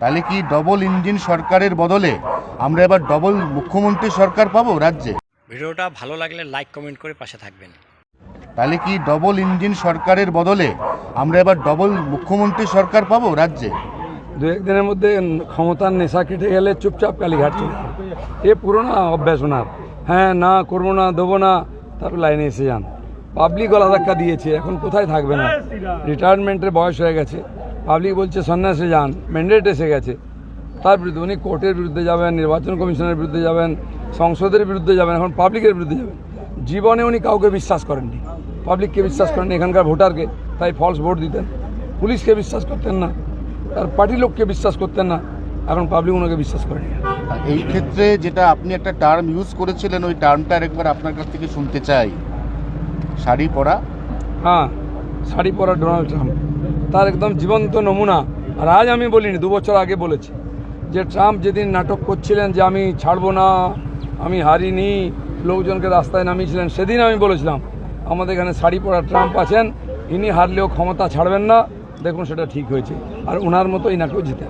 তাহলে কি double engine সরকারের বদলে আমরা এবার ডবল মুখ্যমন্ত্রী সরকার পাবো রাজ্যে? ভিডিওটা ভালো লাগলে লাইক কমেন্ট করে পাশে থাকবেন। তাহলে কি ডবল ইঞ্জিন সরকারের বদলে আমরা এবার ডবল মুখ্যমন্ত্রী সরকার পাবো রাজ্যে? দু একদিনের মধ্যে ক্ষমতার নেশা কেটে গেলে চুপচাপ কালীঘাট চলে এ পুরোনো অভ্যাস ওনার। হ্যাঁ, না করবো না, দেবো না, তারপর লাইনে এসে যান। পাবলিক গলা ধাক্কা দিয়েছে, এখন কোথায় থাকবে না? রিটায়ারমেন্টের বয়স হয়ে গেছে, পাবলিক বলছে সন্ন্যাসে যান, ম্যান্ডেট এসে গেছে। তার বিরুদ্ধে উনি কোর্টের বিরুদ্ধে যাবেন, নির্বাচন কমিশনের বিরুদ্ধে যাবেন, সংসদের বিরুদ্ধে যাবেন, এখন পাবলিকের বিরুদ্ধে যাবেন। জীবনে উনি কাউকে বিশ্বাস করেননি, পাবলিককে বিশ্বাস করেন এখানকার ভোটারকে, তাই ফলস ভোট দিতেন। পুলিশকে বিশ্বাস করতেন না, তার পার্টি লোককে বিশ্বাস করতেন না, এখন পাবলিক ওনাকে বিশ্বাস করেনি। এই ক্ষেত্রে যেটা আপনি একটা টার্ম ইউজ করেছিলেন, ওই টার্মটা একবার আপনার কাছ থেকে শুনতে চাই। শাড়ি পরা। হ্যাঁ, শাড়ি পরা ডোনাল্ড ট্রাম্প তার একদম জীবন্ত নমুনা। আর আজ আমি বলিনি, 2 বছর আগে বলেছি যে ট্রাম্প যেদিন নাটক করছিলেন যে আমি ছাড়বো না, আমি হারিনি, লোকজনকে রাস্তায় নামিয়েছিলেন, সেদিন আমি বলেছিলাম আমাদের এখানে শাড়ি পরা ট্রাম্প আছেন, ইনি হারলেও ক্ষমতা ছাড়বেন না। দেখুন সেটা ঠিক হয়েছে, আর ওনার মতো ইনাকেও জিতে।